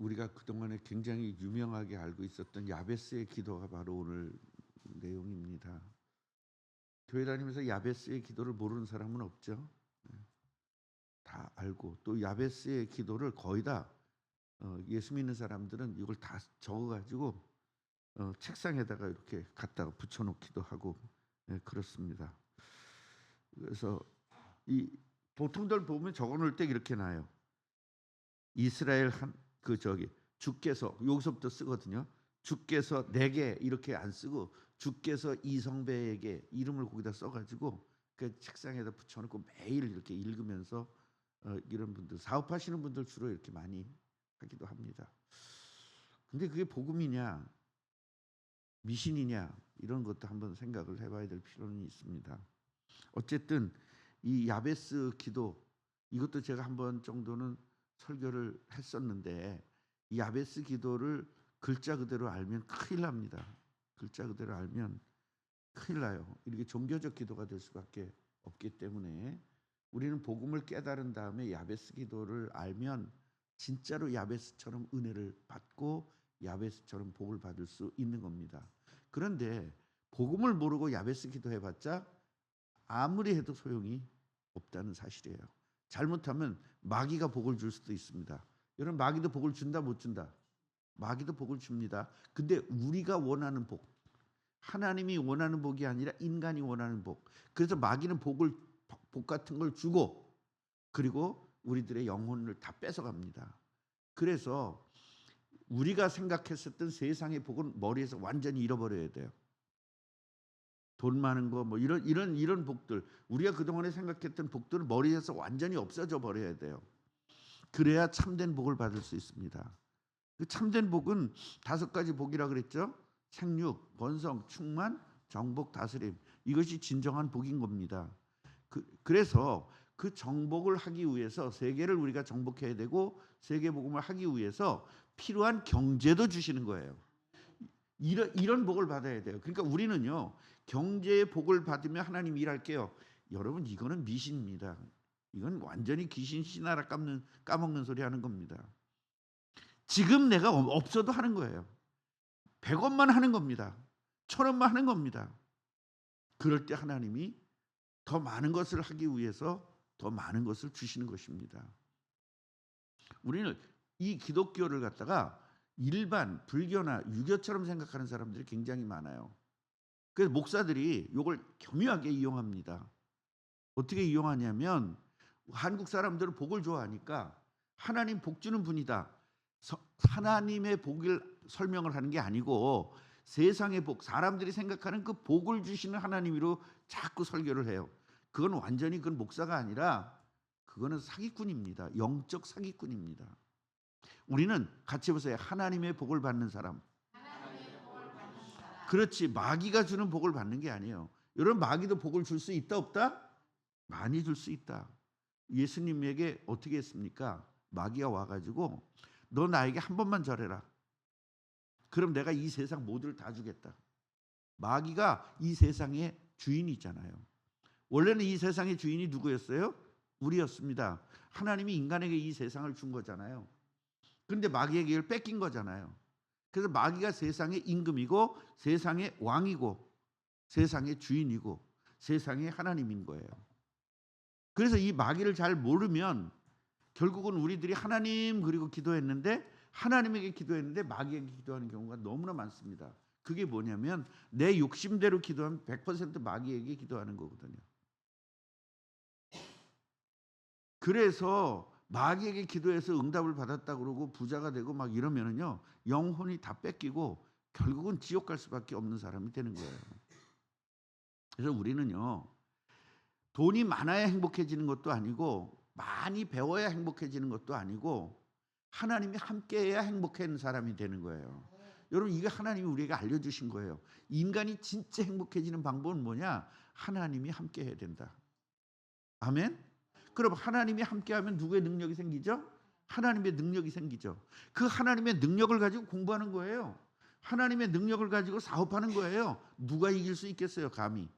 우리가 그동안에 굉장히 유명하게 알고 있었던 야베스의 기도가 바로 오늘 내용입니다. 교회 다니면서 야베스의 기도를 모르는 사람은 없죠. 다 알고 또 야베스의 기도를 거의 다 예수 믿는 사람들은 이걸 다 적어 가지고 책상에다가 이렇게 갖다가 붙여 놓기도 하고 그렇습니다. 그래서 이 보통들 보면 적어 놓을 때 이렇게 놔요. 이스라엘 주께서 여기서부터 쓰거든요. 주께서 내게 이렇게 안 쓰고 주께서 이성배에게 이름을 거기다 써 가지고 그 책상에다 붙여 놓고 매일 이렇게 읽으면서 이런 분들 사업하시는 분들 주로 이렇게 많이 하기도 합니다. 근데 그게 복음이냐 미신이냐 이런 것도 한번 생각을 해 봐야 될 필요는 있습니다. 어쨌든 이 야베스 기도 이것도 제가 한번 정도는 설교를 했었는데 이 야베스 기도를 글자 그대로 알면 큰일 납니다. 글자 그대로 알면 큰일 나요. 이렇게 종교적 기도가 될 수밖에 없기 때문에 우리는 복음을 깨달은 다음에 야베스 기도를 알면 진짜로 야베스처럼 은혜를 받고 야베스처럼 복을 받을 수 있는 겁니다. 그런데 복음을 모르고 야베스 기도해봤자 아무리 해도 소용이 없다는 사실이에요. 잘못하면 마귀가 복을 줄 수도 있습니다. 여러분 마귀도 복을 준다 못 준다? 마귀도 복을 줍니다. 근데 우리가 원하는 복, 하나님이 원하는 복이 아니라 인간이 원하는 복. 그래서 마귀는 복 같은 걸 주고 그리고 우리들의 영혼을 다 뺏어갑니다. 그래서 우리가 생각했었던 세상의 복은 머리에서 완전히 잃어버려야 돼요. 돈 많은 거 뭐 이런 복들 우리가 그동안에 생각했던 복들은 머리에서 완전히 없어져 버려야 돼요. 그래야 참된 복을 받을 수 있습니다. 그 참된 복은 5가지 복이라 그랬죠. 생육, 번성, 충만, 정복, 다스림. 이것이 진정한 복인 겁니다. 그래서 그 정복을 하기 위해서 세계를 우리가 정복해야 되고 세계 복음을 하기 위해서 필요한 경제도 주시는 거예요. 이런 복을 받아야 돼요. 그러니까 우리는요. 경제의 복을 받으면 하나님 일할게요. 여러분 이거는 미신입니다. 이건 완전히 귀신 신하라 까먹는 소리 하는 겁니다. 지금 내가 없어도 하는 거예요. 100원만 하는 겁니다. 1000원만 하는 겁니다. 그럴 때 하나님이 더 많은 것을 하기 위해서 더 많은 것을 주시는 것입니다. 우리는 이 기독교를 갖다가 일반 불교나 유교처럼 생각하는 사람들이 굉장히 많아요. 그래서 목사들이 이걸 교묘하게 이용합니다. 어떻게 이용하냐면 한국 사람들은 복을 좋아하니까 하나님 복 주는 분이다. 하나님의 복을 설명을 하는 게 아니고 세상의 복, 사람들이 생각하는 그 복을 주시는 하나님으로 자꾸 설교를 해요. 그건 목사가 아니라 그거는 사기꾼입니다. 영적 사기꾼입니다. 우리는 같이 보세요. 하나님의 복을 받는 사람. 그렇지 마귀가 주는 복을 받는 게 아니에요. 여러분 마귀도 복을 줄 수 있다 없다? 많이 줄 수 있다. 예수님에게 어떻게 했습니까? 마귀가 와가지고 너 나에게 한 번만 절해라. 그럼 내가 이 세상 모두를 다 주겠다. 마귀가 이 세상의 주인이잖아요. 원래는 이 세상의 주인이 누구였어요? 우리였습니다. 하나님이 인간에게 이 세상을 준 거잖아요. 그런데 마귀에게 이걸 뺏긴 거잖아요. 그래서 마귀가 세상의 임금이고 세상의 왕이고 세상의 주인이고 세상의 하나님인 거예요. 그래서 이 마귀를 잘 모르면 결국은 우리들이 하나님 그리고 기도했는데 하나님에게 기도했는데 마귀에게 기도하는 경우가 너무나 많습니다. 그게 뭐냐면 내 욕심대로 기도하면 100% 마귀에게 기도하는 거거든요. 그래서 마귀에게 기도해서 응답을 받았다 그러고 부자가 되고 막 이러면은요 영혼이 다 뺏기고 결국은 지옥 갈 수밖에 없는 사람이 되는 거예요. 그래서 우리는요 돈이 많아야 행복해지는 것도 아니고 많이 배워야 행복해지는 것도 아니고 하나님이 함께해야 행복한 사람이 되는 거예요. 여러분 이게 하나님이 우리에게 알려주신 거예요. 인간이 진짜 행복해지는 방법은 뭐냐? 하나님이 함께해야 된다. 아멘? 그럼 하나님이 함께하면 누구의 능력이 생기죠? 하나님의 능력이 생기죠. 그 하나님의 능력을 가지고 공부하는 거예요. 하나님의 능력을 가지고 사업하는 거예요. 누가 이길 수 있겠어요? 감히.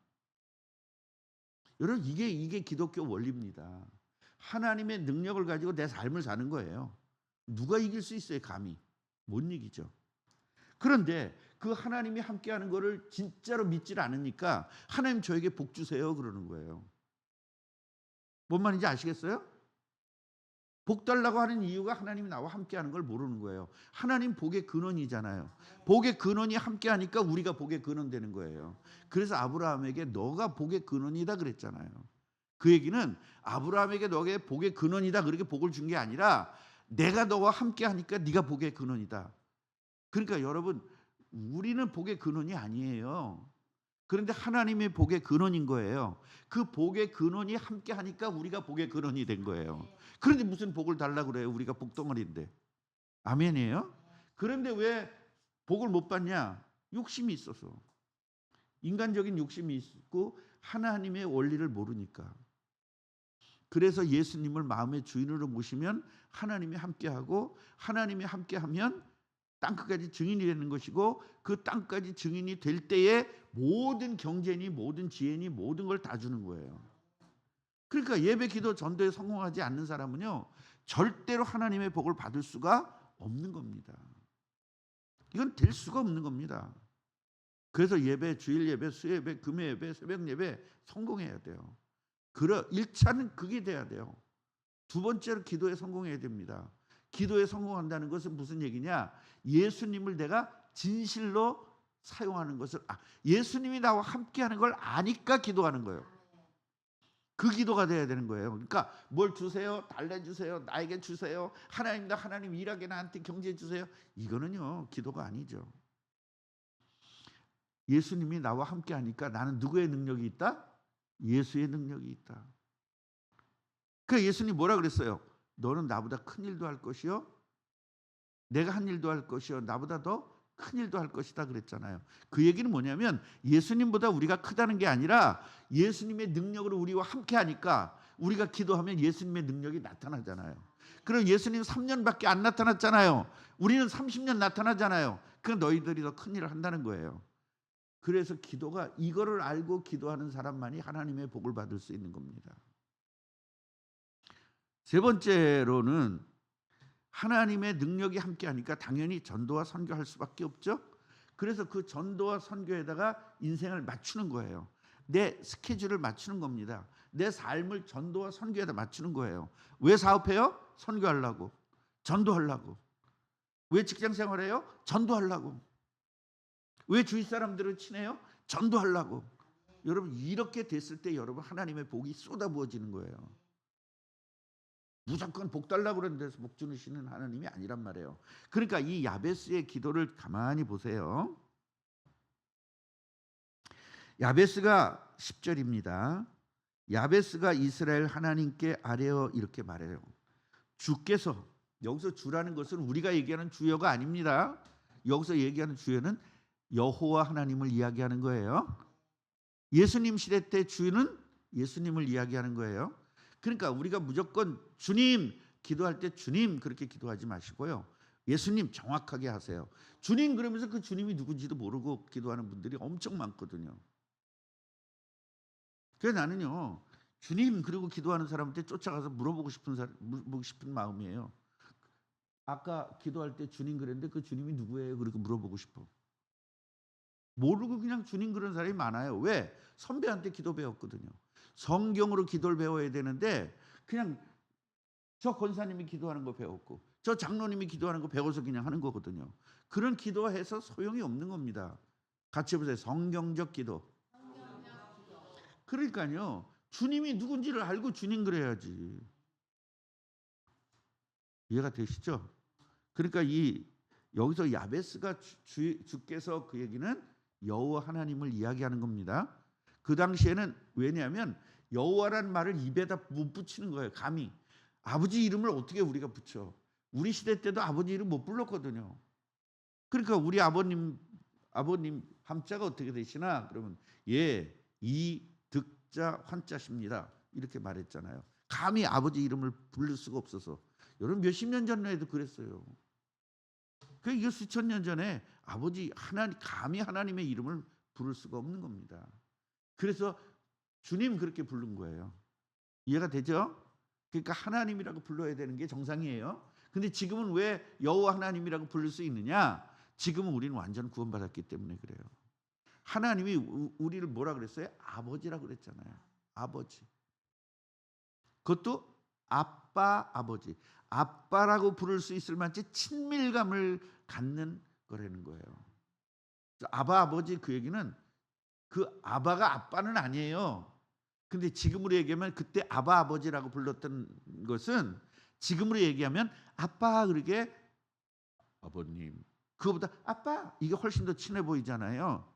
여러분 이게 기독교 원리입니다. 하나님의 능력을 가지고 내 삶을 사는 거예요. 누가 이길 수 있어요? 감히 못 이기죠. 그런데 그 하나님이 함께하는 거를 진짜로 믿질 않으니까 하나님 저에게 복 주세요 그러는 거예요. 뭔 말인지 아시겠어요? 복 달라고 하는 이유가 하나님이 나와 함께하는 걸 모르는 거예요. 하나님 복의 근원이잖아요. 복의 근원이 함께하니까 우리가 복의 근원 되는 거예요. 그래서 아브라함에게 너가 복의 근원이다 그랬잖아요. 그 얘기는 아브라함에게 너게 복의 근원이다 그렇게 복을 준 게 아니라 내가 너와 함께하니까 네가 복의 근원이다. 그러니까 여러분 우리는 복의 근원이 아니에요. 그런데 하나님의 복의 근원인 거예요. 그 복의 근원이 함께 하니까 우리가 복의 근원이 된 거예요. 그런데 무슨 복을 달라고 그래요? 우리가 복덩어리인데. 아멘이에요? 그런데 왜 복을 못 받냐? 욕심이 있어서. 인간적인 욕심이 있고 하나님의 원리를 모르니까. 그래서 예수님을 마음의 주인으로 모시면 하나님이 함께하고 하나님이 함께하면 땅끝까지 증인이 되는 것이고 그 땅까지 증인이 될 때에 모든 경제니 모든 지혜니 모든 걸 다 주는 거예요. 그러니까 예배 기도 전도에 성공하지 않는 사람은요 절대로 하나님의 복을 받을 수가 없는 겁니다. 이건 될 수가 없는 겁니다. 그래서 예배, 주일 예배, 수예배, 금요 예배, 새벽 예배 성공해야 돼요. 1차는 그게 돼야 돼요. 두 번째로 기도에 성공해야 됩니다. 기도에 성공한다는 것은 무슨 얘기냐? 예수님을 내가 진실로 사용하는 것을 예수님이 나와 함께하는 걸 아니까 기도하는 거예요. 그 기도가 돼야 되는 거예요. 그러니까 뭘 주세요, 달래주세요, 나에게 주세요, 하나님 일하게 나한테 경제 주세요. 이거는요 기도가 아니죠. 예수님이 나와 함께하니까 나는 누구의 능력이 있다? 예수의 능력이 있다. 그 예수님 뭐라 그랬어요? 너는 나보다 큰 일도 할 것이요 내가 한 일도 할 것이요 나보다 더 큰 일도 할 것이다 그랬잖아요. 그 얘기는 뭐냐면 예수님보다 우리가 크다는 게 아니라 예수님의 능력으로 우리와 함께하니까 우리가 기도하면 예수님의 능력이 나타나잖아요. 그럼 예수님 3년밖에 안 나타났잖아요. 우리는 30년 나타나잖아요. 그 너희들이 더 큰 일을 한다는 거예요. 그래서 기도가 이거를 알고 기도하는 사람만이 하나님의 복을 받을 수 있는 겁니다. 세 번째로는 하나님의 능력이 함께하니까 당연히 전도와 선교할 수밖에 없죠. 그래서 그 전도와 선교에다가 인생을 맞추는 거예요. 내 스케줄을 맞추는 겁니다. 내 삶을 전도와 선교에다 맞추는 거예요. 왜 사업해요? 선교하려고. 전도하려고. 왜 직장 생활해요? 전도하려고. 왜 주위 사람들을 친해요? 전도하려고. 여러분 이렇게 됐을 때 여러분 하나님의 복이 쏟아부어지는 거예요. 무조건 복 달라고 그러는 데서 복 주시는 하나님이 아니란 말이에요. 그러니까 이 야베스의 기도를 가만히 보세요. 야베스가 10절입니다. 야베스가 이스라엘 하나님께 아뢰어 이렇게 말해요. 주께서, 여기서 주라는 것은 우리가 얘기하는 주여가 아닙니다. 여기서 얘기하는 주여는 여호와 하나님을 이야기하는 거예요. 예수님 시대 때 주는 예수님을 이야기하는 거예요. 그러니까 우리가 무조건 주님 기도할 때 주님 그렇게 기도하지 마시고요. 예수님 정확하게 하세요. 주님 그러면서 그 주님이 누군지도 모르고 기도하는 분들이 엄청 많거든요. 그래서 나는요. 주님 그리고 기도하는 사람한테 쫓아가서 물어보고 싶은 마음이에요. 아까 기도할 때 주님 그랬는데 그 주님이 누구예요? 그렇게 물어보고 싶어. 모르고 그냥 주님 그런 사람이 많아요. 왜? 선배한테 기도 배웠거든요. 성경으로 기도를 배워야 되는데 그냥 저 권사님이 기도하는 거 배웠고 저 장로님이 기도하는 거 배워서 그냥 하는 거거든요. 그런 기도해서 소용이 없는 겁니다. 같이 해보세요. 성경적 기도. 그러니까요. 주님이 누군지를 알고 주님 그래야지. 이해가 되시죠? 그러니까 여기서 야베스가 주께서 그 얘기는 여호와 하나님을 이야기하는 겁니다. 그 당시에는 왜냐하면 여호와라는 말을 입에다 못 붙이는 거예요. 감히 아버지 이름을 어떻게 우리가 붙여? 우리 시대 때도 아버지 이름 못 불렀거든요. 그러니까 우리 아버님 함자가 어떻게 되시나? 그러면 이득자 환자십니다. 이렇게 말했잖아요. 감히 아버지 이름을 부를 수가 없어서. 여러분 몇십 년 전에도 그랬어요. 이게 수천 년 전에 아버지 감히 하나님의 이름을 부를 수가 없는 겁니다. 그래서 주님 그렇게 부른 거예요. 이해가 되죠? 그러니까 하나님이라고 불러야 되는 게 정상이에요. 근데 지금은 왜 여호와 하나님이라고 부를 수 있느냐? 지금은 우리는 완전 구원받았기 때문에 그래요. 하나님이 우리를 뭐라 그랬어요? 아버지라고 그랬잖아요. 아버지. 그것도 아빠, 아버지. 아빠라고 부를 수 있을 만치 친밀감을 갖는 거라는 거예요. 아바, 아버지, 그 얘기는 그 아바가 아빠는 아니에요. 근데 지금으로 얘기하면 그때 아바, 아버지라고 불렀던 것은 지금으로 얘기하면 아빠, 그러게 아버님, 그거보다 아빠, 이게 훨씬 더 친해 보이잖아요.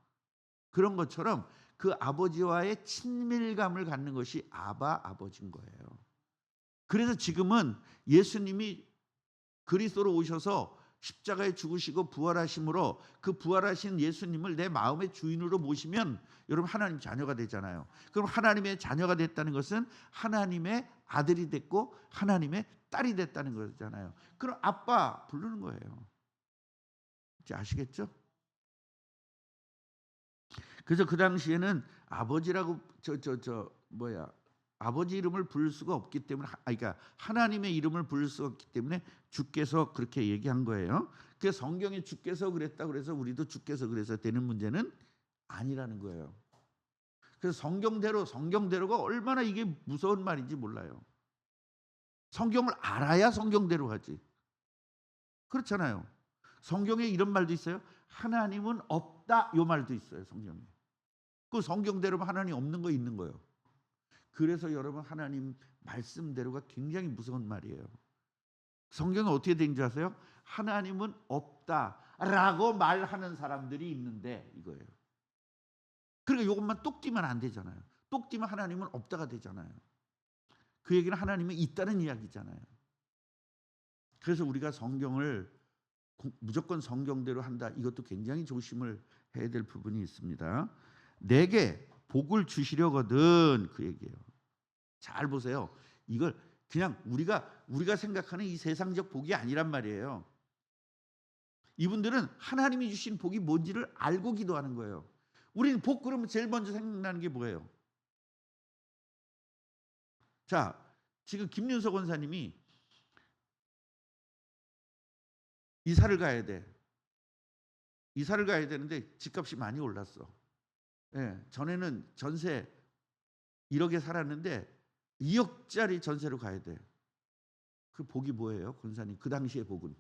그런 것처럼 그 아버지와의 친밀감을 갖는 것이 아바, 아버지인 거예요. 그래서 지금은 예수님이 그리스도로 오셔서 십자가에 죽으시고 부활하심으로 그 부활하신 예수님을 내 마음의 주인으로 모시면 여러분 하나님 자녀가 되잖아요. 그럼 하나님의 자녀가 됐다는 것은 하나님의 아들이 됐고 하나님의 딸이 됐다는 거잖아요. 그럼 아빠 부르는 거예요. 이제 아시겠죠? 그래서 그 당시에는 아버지라고 아버지 이름을 부를 수가 없기 때문에, 그러니까 하나님의 이름을 부를 수가 없기 때문에 주께서 그렇게 얘기한 거예요. 그래서 성경에 주께서 그랬다 그래서 우리도 주께서 그래서 되는 문제는 아니라는 거예요. 그래서 성경대로가 얼마나 이게 무서운 말인지 몰라요. 성경을 알아야 성경대로 하지. 그렇잖아요. 성경에 이런 말도 있어요. 하나님은 없다, 요 말도 있어요, 성경에. 그 성경대로면 하나님 없는 거 있는 거예요. 그래서 여러분 하나님 말씀대로가 굉장히 무서운 말이에요. 성경은 어떻게 된 줄 아세요? 하나님은 없다라고 말하는 사람들이 있는데 이거예요. 그러니까 이것만 똑 띄면 안 되잖아요. 똑 띄면 하나님은 없다가 되잖아요. 그 얘기는 하나님은 있다는 이야기잖아요. 그래서 우리가 성경을 무조건 성경대로 한다, 이것도 굉장히 조심을 해야 될 부분이 있습니다. 내게 복을 주시려거든, 그 얘기예요. 잘 보세요. 이걸 그냥 우리가 생각하는 이 세상적 복이 아니란 말이에요. 이분들은 하나님이 주신 복이 뭔지를 알고 기도하는 거예요. 우리는 복 그러면 제일 먼저 생각나는 게 뭐예요? 자, 지금 김윤석 원사님이 이사를 가야 돼. 이사를 가야 되는데 집값이 많이 올랐어. 예, 전에는 전세 1억에 살았는데 2억짜리 전세로 가야 돼. 그 복이 뭐예요, 권사님? 그 당시의 복은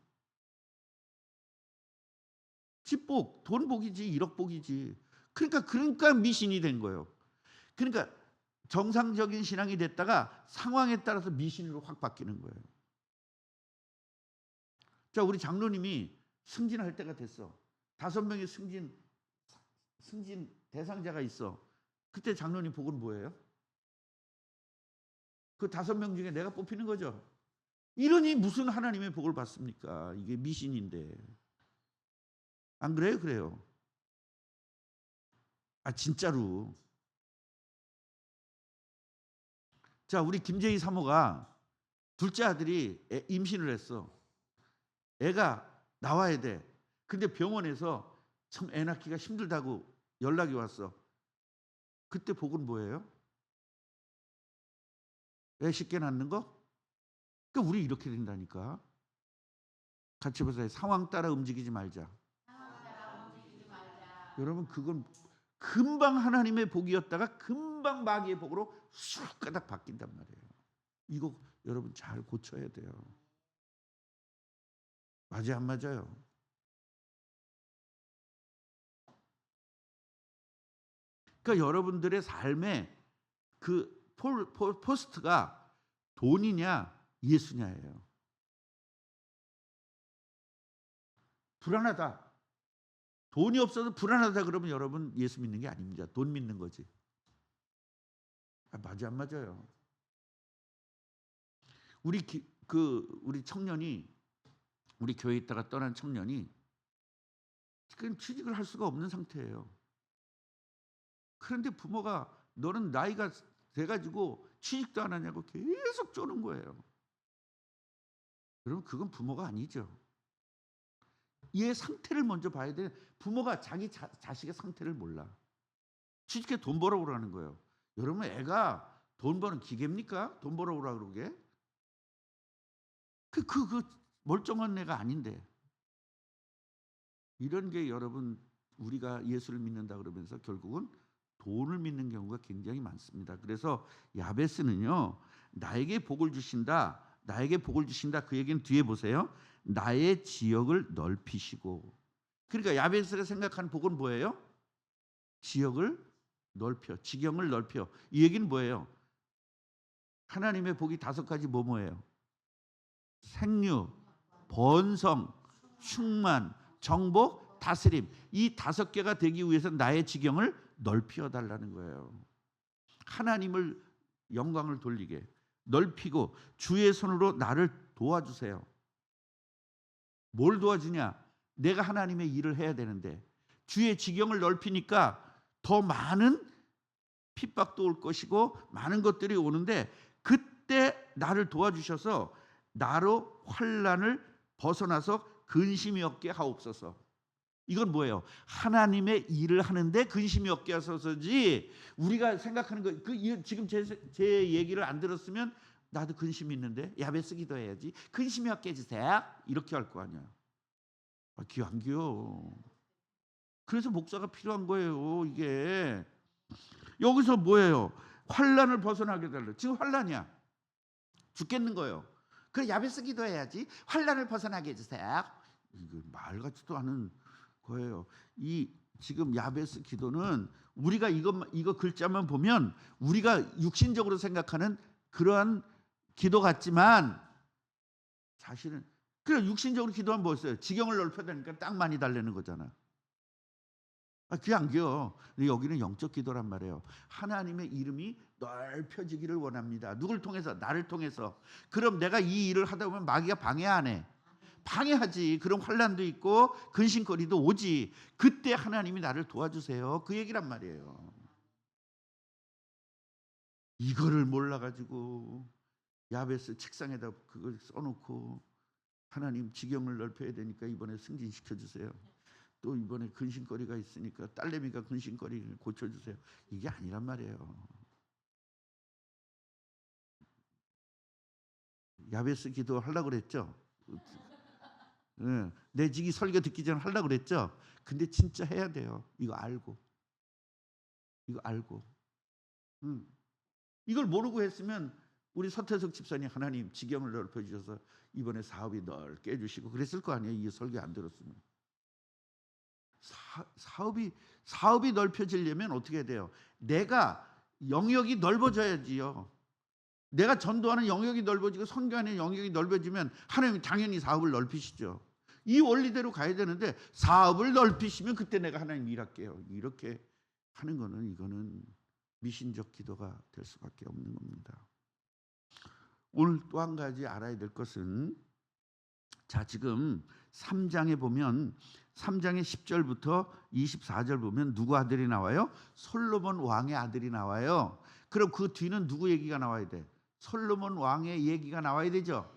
집복, 돈 복이지, 1억 복이지. 그러니까 미신이 된 거예요. 그러니까 정상적인 신앙이 됐다가 상황에 따라서 미신으로 확 바뀌는 거예요. 자, 우리 장로님이 승진할 때가 됐어. 5명의 승진 대상자가 있어. 그때 장로님 복은 뭐예요? 그 5명 중에 내가 뽑히는 거죠. 이러니 무슨 하나님의 복을 받습니까? 이게 미신인데. 안 그래요? 그래요. 아, 진짜로. 자, 우리 김재희 사모가 둘째 아들이 임신을 했어. 애가 나와야 돼. 근데 병원에서 참 애 낳기가 힘들다고 연락이 왔어. 그때 복은 뭐예요? 애 쉽게 낳는 거? 그러니까 우리 이렇게 된다니까. 같이 보세요. 상황 따라 움직이지 말자. 여러분, 그건 금방 하나님의 복이었다가 금방 마귀의 복으로 쑥 가닥 바뀐단 말이에요. 이거 여러분 잘 고쳐야 돼요. 맞아요, 안 맞아요? 그러니까 여러분들의 삶에 그 포스트가 돈이냐 예수냐예요. 불안하다. 돈이 없어서 불안하다 그러면 여러분 예수 믿는 게 아닙니다. 돈 믿는 거지. 아, 맞아, 안 맞아요? 우리 청년이, 우리 교회에 있다가 떠난 청년이 지금 취직을 할 수가 없는 상태예요. 그런데 부모가 너는 나이가 돼가지고 취직도 안 하냐고 계속 쪼는 거예요. 여러분, 그건 부모가 아니죠. 얘 상태를 먼저 봐야 돼. 부모가 자기 자식의 상태를 몰라. 취직해 돈 벌어오라는 거예요. 여러분, 애가 돈 버는 기계입니까? 돈 벌어오라 그러게? 멀쩡한 애가 아닌데. 이런 게 여러분 우리가 예수를 믿는다 그러면서 결국은 돈을 믿는 경우가 굉장히 많습니다. 그래서 야베스는요. 나에게 복을 주신다. 나에게 복을 주신다. 그 얘기는 뒤에 보세요. 나의 지역을 넓히시고. 그러니까 야베스가 생각하는 복은 뭐예요? 지역을 넓혀. 지경을 넓혀. 이 얘기는 뭐예요? 하나님의 복이 5가지 뭐예요? 생류, 번성, 충만, 정복, 다스림. 이 5개가 되기 위해서 나의 지경을 넓혀 달라는 거예요. 하나님을 영광을 돌리게 넓히고 주의 손으로 나를 도와주세요. 뭘 도와주냐? 내가 하나님의 일을 해야 되는데 주의 지경을 넓히니까 더 많은 핍박도 올 것이고 많은 것들이 오는데 그때 나를 도와주셔서 나로 환난을 벗어나서 근심이 없게 하옵소서. 이건 뭐예요? 하나님의 일을 하는데 근심이 없게 하소서지. 우리가 생각하는 거 지금 제 얘기를 안 들었으면 나도 근심이 있는데 야베스 기도해야지. 근심이 없게 해주세요. 이렇게 할 거 아니야. 기어 안 기어. 그래서 목사가 필요한 거예요. 이게 여기서 뭐예요? 환난을 벗어나게 달라. 지금 환난이야. 죽겠는 거예요. 그래 야베스 기도해야지. 환난을 벗어나게 해주세요. 이거 말 같지도 않은 거예요. 이 지금 야베스 기도는 우리가 이거 글자만 보면 우리가 육신적으로 생각하는 그러한 기도 같지만 사실은 그래 육신적으로 기도하면 뭐였어요? 지경을 넓혀야 되니까 땅 많이 달래는 거잖아. 그게 안 겨. 여기는 영적 기도란 말이에요. 하나님의 이름이 넓혀지기를 원합니다. 누굴 통해서? 나를 통해서. 그럼 내가 이 일을 하다 보면 마귀가 방해 안 해. 방해하지. 그럼 환난도 있고 근심거리도 오지. 그때 하나님이 나를 도와주세요. 그 얘기란 말이에요. 이거를 몰라가지고 야베스 책상에다 그걸 써놓고 하나님 지경을 넓혀야 되니까 이번에 승진시켜주세요. 또 이번에 근심거리가 있으니까 딸내미가 근심거리를 고쳐주세요. 이게 아니란 말이에요. 야베스 기도 하려고 그랬죠. 내 지기 설교 듣기 전에 하려고 그랬죠. 근데 진짜 해야 돼요. 이거 알고. 이걸 모르고 했으면 우리 서태석 집사님 하나님 지경을 넓혀주셔서 이번에 사업이 넓게 해주시고 그랬을 거 아니에요. 이 설교 안 들었으면. 사업이 넓혀지려면 어떻게 해야 돼요? 내가 영역이 넓어져야지요. 내가 전도하는 영역이 넓어지고 선교하는 영역이 넓어지면 하나님이 당연히 사업을 넓히시죠. 이 원리대로 가야 되는데 사업을 넓히시면 그때 내가 하나님 일할게요. 이렇게 하는 거는 이거는 미신적 기도가 될 수밖에 없는 겁니다. 오늘 또 한 가지 알아야 될 것은 자 지금 3장에 보면 3장의 10절부터 24절 보면 누구 아들이 나와요? 솔로몬 왕의 아들이 나와요. 그럼 그 뒤는 누구 얘기가 나와야 돼? 솔로몬 왕의 얘기가 나와야 되죠.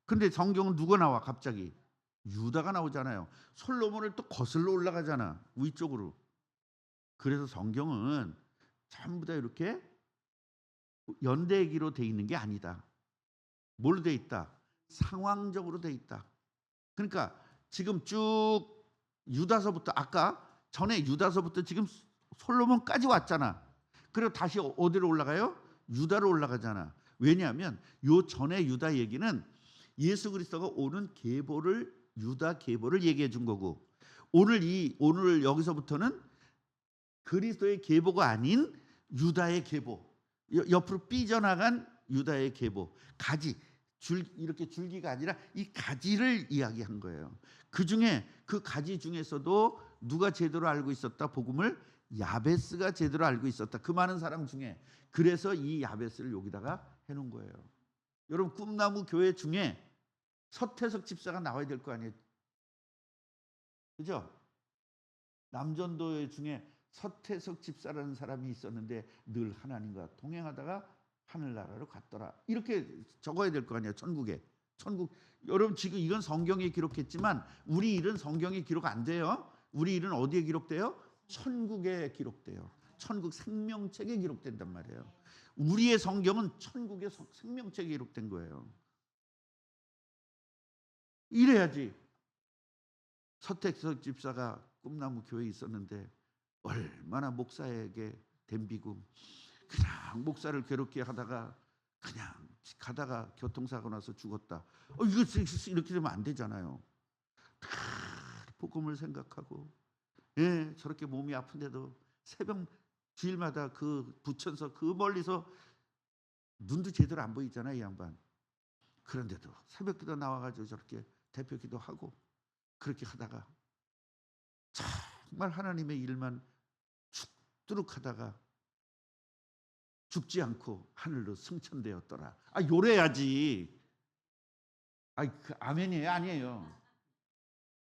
근데 성경은 누가 나와 갑자기? 유다가 나오잖아요. 솔로몬을 또 거슬러 올라가잖아. 위쪽으로. 그래서 성경은 전부 다 이렇게 연대기로 돼 있는 게 아니다. 뭘로 돼 있다? 상황적으로 돼 있다. 그러니까 지금 쭉 유다서부터 아까 전에 유다서부터 지금 솔로몬까지 왔잖아. 그리고 다시 어디로 올라가요? 유다로 올라가잖아. 왜냐하면 요 전에 유다 얘기는 예수 그리스도가 오는 계보를 유다 계보를 얘기해 준 거고 오늘 여기서부터는 그리스도의 계보가 아닌 유다의 계보, 옆으로 삐져나간 유다의 계보, 가지 이렇게 줄기가 아니라 이 가지를 이야기한 거예요. 그 가지 중에서도 누가 제대로 알고 있었다? 복음을 야베스가 제대로 알고 있었다. 그 많은 사람 중에. 그래서 이 야베스를 여기다가 해놓은 거예요. 여러분 꿈나무 교회 중에 서태석 집사가 나와야 될 거 아니에요. 그죠? 남전도회 중에 서태석 집사라는 사람이 있었는데 늘 하나님과 동행하다가 하늘나라로 갔더라. 이렇게 적어야 될 거 아니에요. 천국. 여러분 지금 이건 성경에 기록했지만 우리 일은 성경에 기록 안 돼요. 우리 일은 어디에 기록돼요? 천국에 기록돼요. 천국 생명책에 기록된단 말이에요. 우리의 성경은 천국의 생명책에 기록된 거예요. 이래야지. 서택석 집사가 꿈나무 교회에 있었는데 얼마나 목사에게 덤비고 그냥 목사를 괴롭게 하다가 그냥 가다가 교통사고 나서 죽었다. 이거 이렇게 되면 안 되잖아요. 다 복음을 생각하고 저렇게 몸이 아픈데도 새벽 주일마다 그 부천서 그 멀리서 눈도 제대로 안 보이잖아요, 이 양반. 그런데도 새벽기도 나와가지고 저렇게 대표기도 하고 그렇게 하다가 정말 하나님의 일만 죽도록 하다가 죽지 않고 하늘로 승천되었더라. 요래야지. 그 아멘이에요, 아니에요?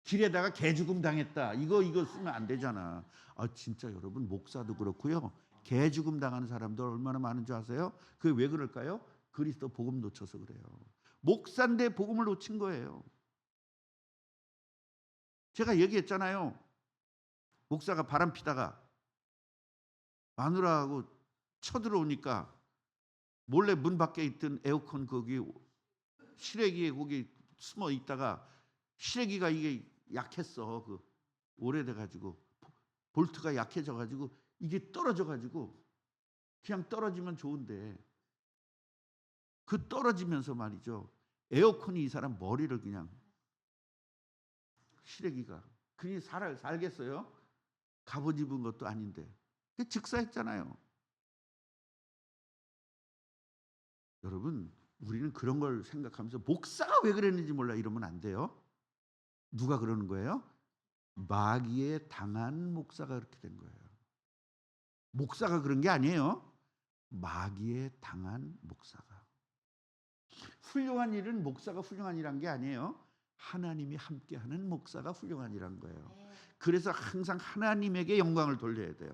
길에다가 개죽음 당했다. 이거 쓰면 안 되잖아. 진짜 여러분 목사도 그렇고요. 개죽음 당하는 사람들 얼마나 많은 줄 아세요? 그게 왜 그럴까요? 그리스도 복음 놓쳐서 그래요. 목사인데 복음을 놓친 거예요. 제가 얘기했잖아요. 목사가 바람 피다가 마누라하고 쳐들어오니까 몰래 문 밖에 있던 에어컨 거기 실외기에 거기 숨어 있다가 실외기가 이게 약했어. 오래돼 가지고 볼트가 약해져 가지고 이게 떨어져 가지고 그냥 떨어지면 좋은데 그 떨어지면서 말이죠. 에어컨이 이 사람 머리를 그냥 실외기가 그니 살겠어요? 갑옷 입은 것도 아닌데 즉사했잖아요. 여러분 우리는 그런 걸 생각하면서 목사가 왜 그랬는지 몰라 이러면 안 돼요. 누가 그러는 거예요? 마귀에 당한 목사가 그렇게 된 거예요. 목사가 그런 게 아니에요. 마귀에 당한 목사가. 훌륭한 일은 목사가 훌륭한 일한 게 아니에요. 하나님이 함께하는 목사가 훌륭한 일한 거예요. 그래서 항상 하나님에게 영광을 돌려야 돼요.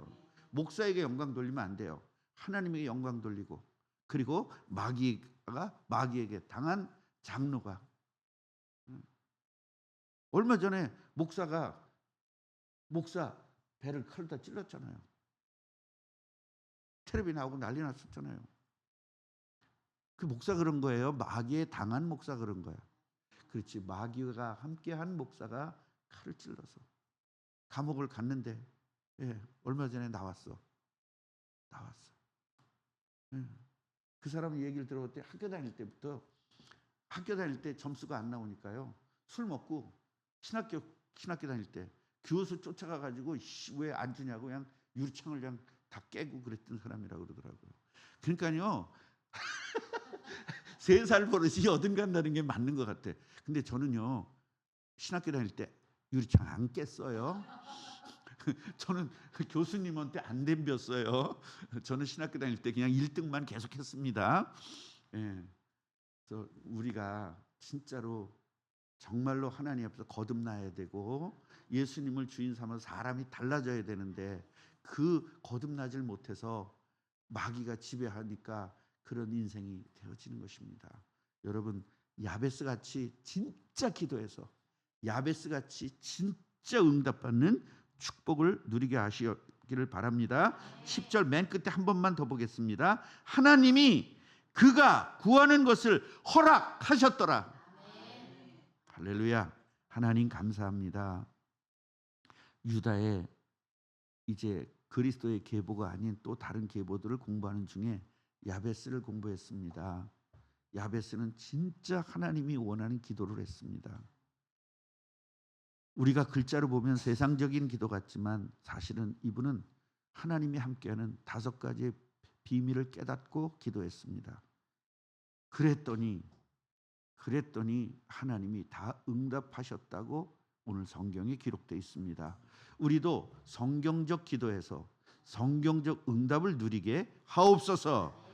목사에게 영광 돌리면 안 돼요. 하나님에게 영광 돌리고 그리고 마귀에게 당한 장로가 얼마 전에 목사 배를 칼다 찔렀잖아요. 텔레비 나오고 난리 났었잖아요. 그 목사 그런 거예요. 마귀에 당한 목사 그런 거야. 그렇지. 마귀가 함께한 목사가 칼을 찔러서 감옥을 갔는데 얼마 전에 나왔어. 그 사람 얘기를 들어볼 때 학교 다닐 때 점수가 안 나오니까요. 술 먹고 신학교 다닐 때 교수 쫓아가 가지고 왜 안 주냐고 그냥 유리창을 그냥 다 깨고 그랬던 사람이라고 그러더라고요. 그러니까요. 3살 버릇이 어딘 간다는 게 맞는 것 같아. 근데 저는요. 신학교 다닐 때 유리창 안 깼어요. 저는 교수님한테 안 덤볐어요. 저는 신학교 다닐 때 그냥 1등만 계속했습니다. 그래서 우리가 진짜로 정말로 하나님 앞에서 거듭나야 되고 예수님을 주인 삼아서 사람이 달라져야 되는데 그 거듭나질 못해서 마귀가 지배하니까 그런 인생이 되어지는 것입니다. 여러분 야베스같이 진짜 기도해서 야베스같이 진짜 응답받는 축복을 누리게 하시기를 바랍니다. 10절 맨 끝에 한 번만 더 보겠습니다. 하나님이 그가 구하는 것을 허락하셨더라. 할렐루야. 하나님 감사합니다. 유다의 이제 그리스도의 계보가 아닌 또 다른 계보들을 공부하는 중에 야베스를 공부했습니다. 야베스는 진짜 하나님이 원하는 기도를 했습니다. 우리가 글자로 보면 세상적인 기도 같지만 사실은 이분은 하나님이 함께하는 5가지의 비밀을 깨닫고 기도했습니다. 그랬더니 하나님이 다 응답하셨다고 오늘 성경에 기록되어 있습니다. 우리도 성경적 기도에서 성경적 응답을 누리게 하옵소서.